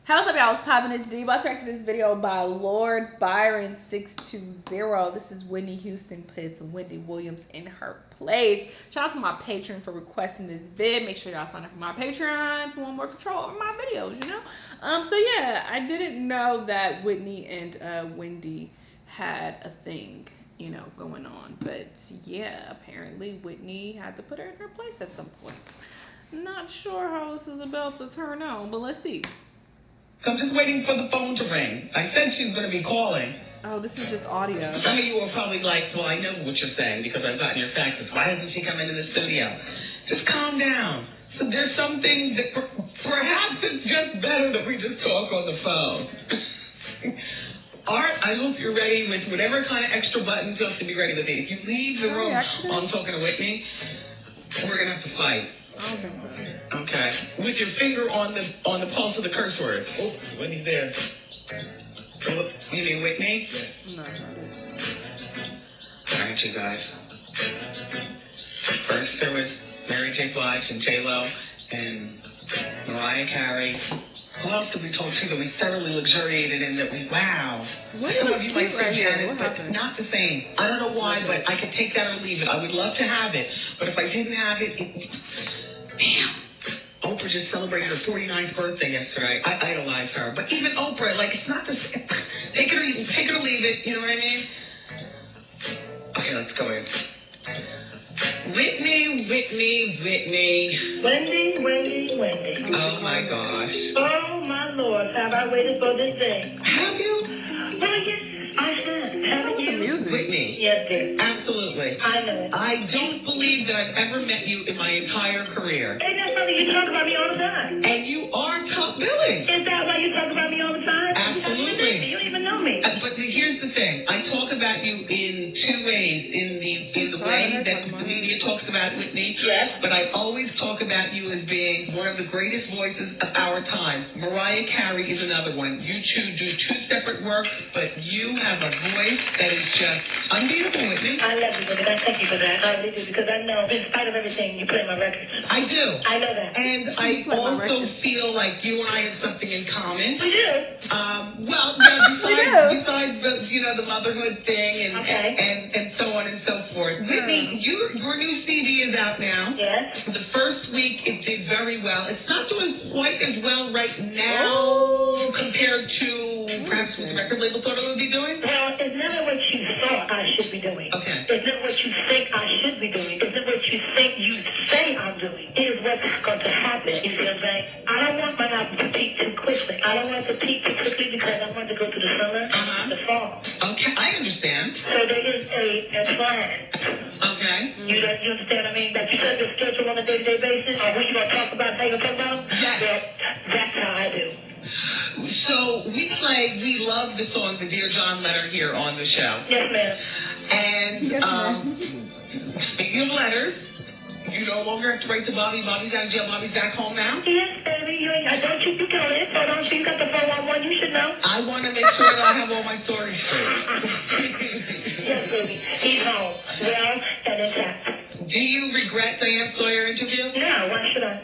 How's up, y'all? What's poppin'? It's D. About to react to this video by Lord Byron 620. This is Whitney Houston puts Wendy Williams in her place. Shout out to my patron for requesting this vid. Make sure y'all sign up for my Patreon if you want more control over my videos, you know? So yeah, I didn't know that Whitney and Wendy had a thing, you know, going on. But yeah, apparently Whitney had to put her in her place at some point. Not sure how this is about to turn out, but let's see. So I'm just waiting for the phone to ring. I said she's going to be calling. Oh, this is just audio. Some of you are probably like, well, I know what you're saying because I've gotten your faxes. Why hasn't she come into the studio? Just calm down. So there's some things that perhaps it's just better that we just talk on the phone. Art, I hope you're ready with whatever kind of extra buttons you have to be ready with. If you leave the room while I'm talking to Whitney, we're going to have to fight. I don't think so. Okay. With your finger on the pulse of the curse word. Oh, Whitney's there. Philip, you mean Whitney? No, not All right, you guys. First there was Mary J. Blige and J-Lo and Mariah Carey. Who else did we talk to that we thoroughly luxuriated in that we, wow. Some of you might say Janet, but it's not the same. I don't know why, but I could take that or leave it. I would love to have it, but if I didn't have it, damn. Oprah just celebrated her 49th birthday yesterday. I idolize her. But even Oprah, like, it's not the same. Take it or leave it, you know what I mean? Okay, let's go in. Whitney. Wendy. Oh, my gosh. Oh, my Lord. Have I waited for this day? Have you? Well, yes, I have. Haven't you? music. Whitney. Yes, dear. Absolutely. I know. I don't believe that I've ever met you in my entire career. Ain't that funny? You talk about me all the time. And you are top billing. Is that why you talk about me all the time? Absolutely. You don't even know me. But here's the thing. I talk about you in two ways. In the way that the media talks about Whitney. Yes. But I always talk about you as being one of the greatest voices of our time. Mariah Carey is another one. You two do two separate works, but you have a voice that is just unbeatable, Whitney. I love you, Wendy. I thank you for that. I really do, because I know, in spite of everything, you play my records. I do. I know that. And I also feel like you and I have something in common. We do. Well, yeah, besides the motherhood thing and so on and so forth. Whitney, your new CD is out now. Yes. The first week it did very well. It's not doing quite as well right now compared to perhaps what the record label thought it would be doing. Well, it's never what you thought I should be doing. Okay. It's not what you think I should be doing. It's not what you think you say I'm doing. It's what's going to happen. You see what I'm saying? I don't want my album to peak too quickly. I don't want it to peak too quickly because I want to go to the summer, the fall. Okay, I understand. So there is a plan. Okay. You understand what I mean? That you set your schedule on a day-to-day basis. Or what you going to talk about, how you going to talk about them? Yes. Well, that's how I do. So we love the song, the Dear John letter here on the show. Yes, ma'am. And speaking of letters, you no longer have to write to Bobby. Bobby's out of jail. Bobby's back home now. Yes, baby. Don't you get all the info, don't you? You got the 411. You should know. I want to make sure that I have all my stories straight. Yes, baby. He's home. Well and intact. Do you regret Diane Sawyer interview? No, why should I?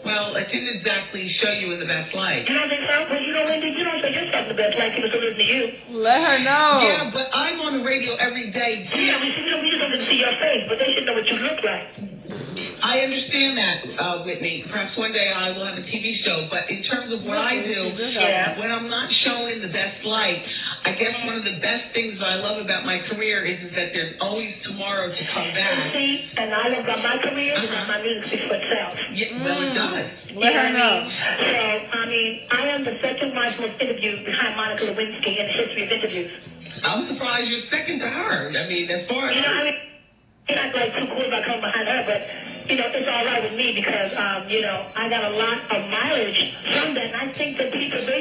Well, it didn't exactly show you in the best light. You don't think so? Well, you know, Wendy, you don't say yourself the best light. People still listen to you. Let her know. Yeah, but I'm on the radio every day. Yeah, we just don't get to see your face, but they should know what you look like. I understand that, Whitney. Perhaps one day I will have a TV show, but in terms of what I do, when I'm not showing the best light, I guess one of the best things that I love about my career is that there's always tomorrow to come back. See, and I love about my career because my music speaks for itself. Yeah, well, it does. Let her know. So, I am the second most interviewed behind Monica Lewinsky in the history of interviews. I'm surprised you're second to her. I mean, as far as... You're not like too cool about coming behind her, but, it's all right with me because, I got a lot of mileage from that. And I think that people the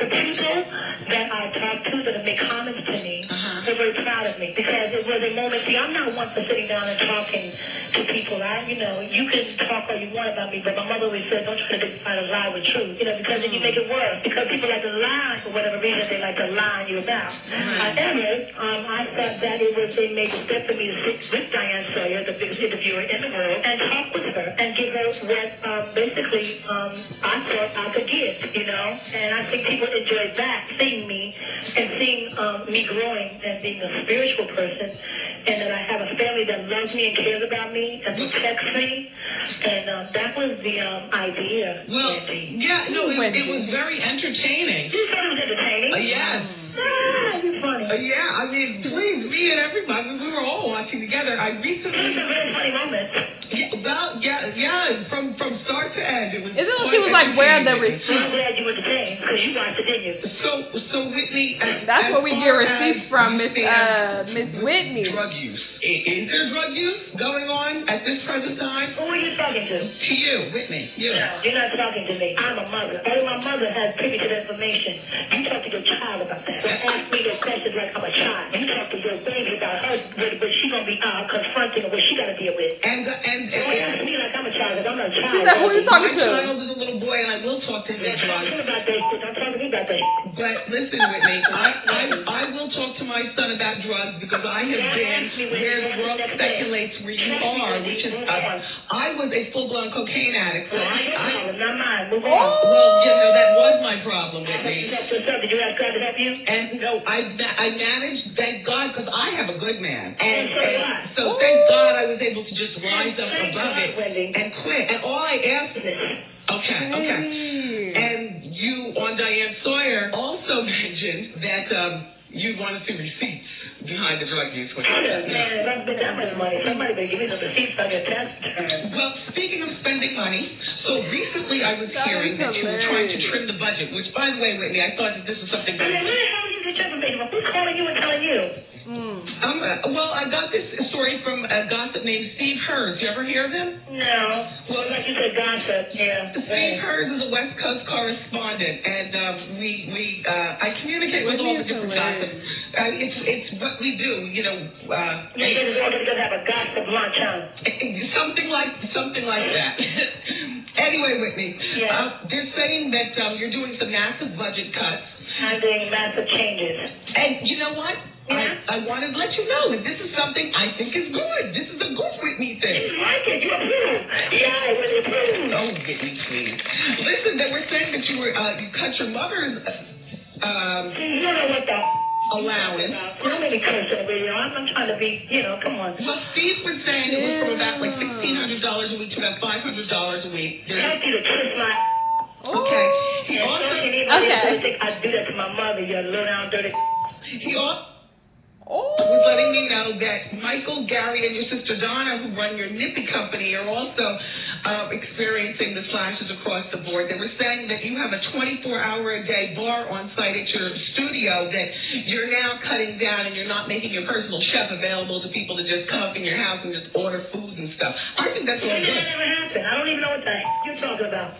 people that I talk to that have made comments to me, they're very proud of me because it was a moment. See, I'm not one for sitting down and talking to people. You can talk all you want about me, but my mother always said, don't try to find a lie with truth, because then you make it worse. Because people like to lie for whatever reason, they like to lie on you about. However, I thought that it was a major step for me to sit with Diane Sawyer, the biggest interviewer in the world, and talk with her and give her what basically I thought I could give, And I think people enjoyed that, seeing me and seeing me growing and being a spiritual person, and that I have a family that loves me and cares about me and protects me. And that was the idea. Well, Wendy. yeah, no, it was very entertaining. You thought it was entertaining? Yes. You're funny. Yeah, I mean, please, me and everybody, we were all watching together. I recently... It was a very funny moment. Yeah, from start to end, it was... Isn't it she was like, where are the receipts? I'm glad you were entertained, because you watched it, didn't you? So Whitney... That's where we get receipts from, Miss Whitney. Drug use. Is there drug use going on at this present time? Who are you talking to? To you, Whitney. You. No, you're not talking to me. I'm a mother. Only my mother has privy to that information. You talk to your child about that. Don't ask me those questions like I'm a child. You talk to your baby about her, what she gonna be confronting or what she gotta deal with. And don't ask me like I'm a child, because I'm not a child. She said, who are you talking to? My child is a little boy, and I will talk to him about drugs. Don't talk to me about that shit. But listen, Whitney, I will talk to my son about drugs, because I have been where the world speculates where you are, which is I was a full-blown cocaine addict, so not mine. Move on. Well, that was my problem, Whitney. Did you ask God to help you? And no, I managed, thank God, because I have a good man. And so Ooh. thank God I was able to just rise up Thank above God, it Wendy. and quit. And all I asked okay. And you on Diane Sawyer also mentioned that you want to see receipts behind the drug use. Man, if I spend that much money, somebody better give me some receipts on your tax return. Well, speaking of spending money, so recently I was hearing that you were trying to trim the budget, which, by the way, Whitney, I thought that this was something Where very... the hell did you get your information from? Who's calling you and telling you? Well, I got this story from a gossip named Steve Hers. You ever hear of him? No. Well, like you said, gossip. Yeah. Steve Hers is a West Coast correspondent, and I communicate with all the different gossips. It's what we do, You guys all going to have a gossip lunch, huh? Something like that. Anyway, Whitney, they're saying that you're doing some massive budget cuts. I'm doing massive changes. And you know what? Yeah. I wanted to let you know that this is something I think is good. This is a good Whitney thing. You like it. You approve. Yeah, I really approve. Oh, Whitney, please. Listen, they were saying that you cut your mother's You know what the allowance. Don't make me curse on the radio. I'm trying to be, come on. Well, Steve was saying it was from about like $1,600 a week to about $500 a week. Help you to kiss my... Okay. He And also... so you need to think I do that to my mother, you low down dirty... He also was letting me know that Michael, Gary, and your sister Donna, who run your Nippy company, are also experiencing the slashes across the board. They were saying that you have a 24-hour-a-day bar on site at your studio that you're now cutting down, and you're not making your personal chef available to people to just come up in your house and just order food and stuff. I think that's all That good. never happened. I don't even know what the you're talking about.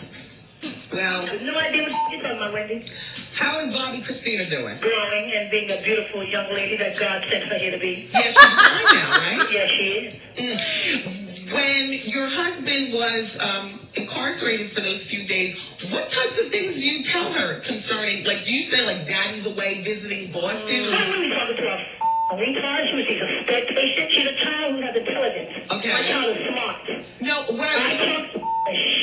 Well, I have no idea what you're talking about, Wendy. how is Bobby Christina doing? Growing and being a beautiful young lady that God sent her here to be. Yeah, she's fine now, right? Yes, she is. When your husband was incarcerated for those few days, what types of things do you tell her concerning, like, do you say, like, daddy's away visiting Boston? I'm really talking to a retard. She's a sped patient. She's a child who has intelligence. Okay. My child is smart. No, what I talk to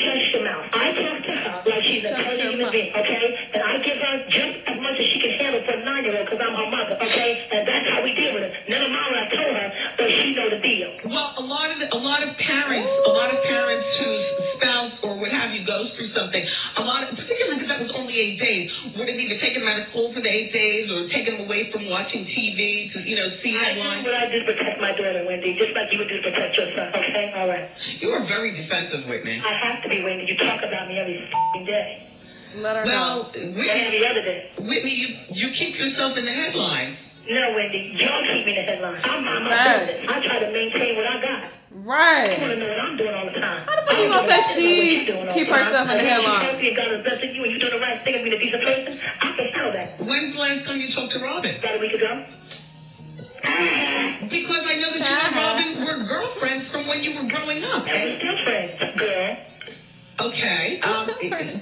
shush your mouth. I talk to her like she's a intelligent human being, okay? And I give her just as much as she can handle for a 9-year-old because I'm her mother, okay? And that's how we deal with it. Never mind what I told her, but she know the deal. Well, a lot of parents whose spouse or what have you goes through something, particularly because that was only 8 days, would have either taken them out of school for the 8 days or taken them away from watching TV to, see headlines. I do what I do to protect my daughter, Wendy, just like you would do to protect your son, okay? All right. You are very defensive, Whitney. I have to be, Wendy. You talk about me every f***ing day. Let her know. Every other day. Whitney, you keep yourself in the headlines. No, Wendy. Y'all keep me in the headlines. I'm my business. I try to maintain what I got. Right. I want to know what I'm doing all the time. How the fuck you gonna say she keep herself in the headlines? If God is blessing you and you doing the right thing and being a decent person, I can handle that. When's the last time you talked to Robin? About a week ago. Because I know that you and Robin were girlfriends. friends from when you were growing up. And we're still friends, girl. Okay.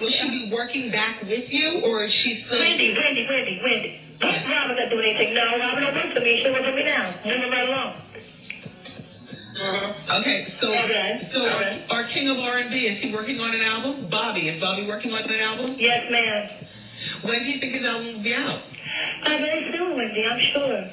Will she be working back with you, or is she still... Wendy. Yes. Robin not doing anything. No, Robin don't work for me. She works for me now. Moving right along. Okay, so our king of R&B, is he working on an album? Bobby, is Bobby working on an album? Yes, ma'am. When do you think his album will be out? Very soon, Wendy, I'm sure.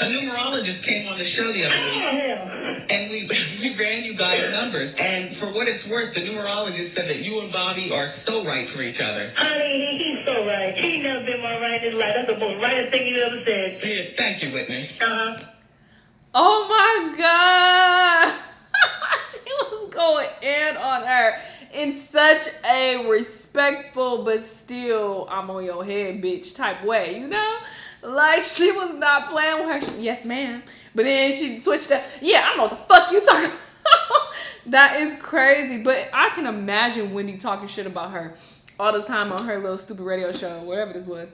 A numerologist came on the show the other week, and we ran you guys numbers. And for what it's worth, the numerologist said that you and Bobby are so right for each other. Honey, he's so right. He never been more right in his life. That's the most rightest thing you ever said. Yeah, thank you, Whitney. Oh my God. She was going in on her in such a respectful but still I'm on your head bitch type way, you know? Like, she was not playing with her. Yes, ma'am. But then she switched up. Yeah, I know what the fuck you talking about. That is crazy. But I can imagine Wendy talking shit about her all the time on her little stupid radio show, whatever this was.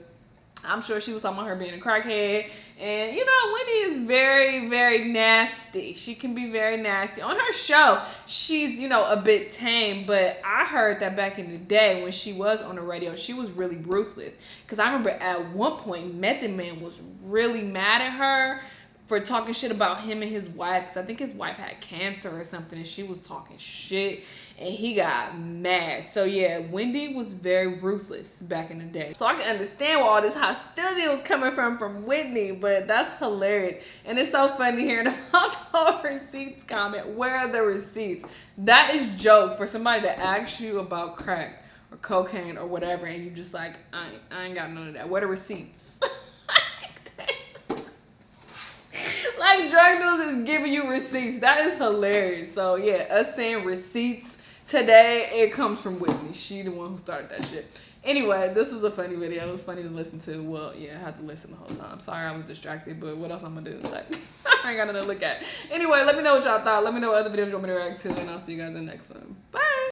I'm sure she was talking about her being a crackhead. And, you know, Wendy is very, very nasty. She can be very nasty. On her show, she's, you know, a bit tame. But I heard that back in the day when she was on the radio, she was really ruthless. Because I remember at one point, Method Man was really mad at her for talking shit about him and his wife. Because I think his wife had cancer or something. And she was talking shit. And he got mad. So yeah, Wendy was very ruthless back in the day. So I can understand where all this hostility was coming from Whitney, but that's hilarious. And it's so funny hearing about the receipts comment. Where are the receipts? That is joke for somebody to ask you about crack or cocaine or whatever, and you just like, I ain't got none of that. Where the receipts? Like drug dealers is giving you receipts. That is hilarious. So yeah, us saying receipts today, it comes from Whitney. She the one who started that shit. Anyway, this is a funny video. It was funny to listen to. Well, yeah, I had to listen the whole time. Sorry I was distracted, but what else I'm gonna do? Like, I ain't got nothing to look at. Anyway, let me know what y'all thought. Let me know what other videos you want me to react to, and I'll see you guys in the next one. Bye!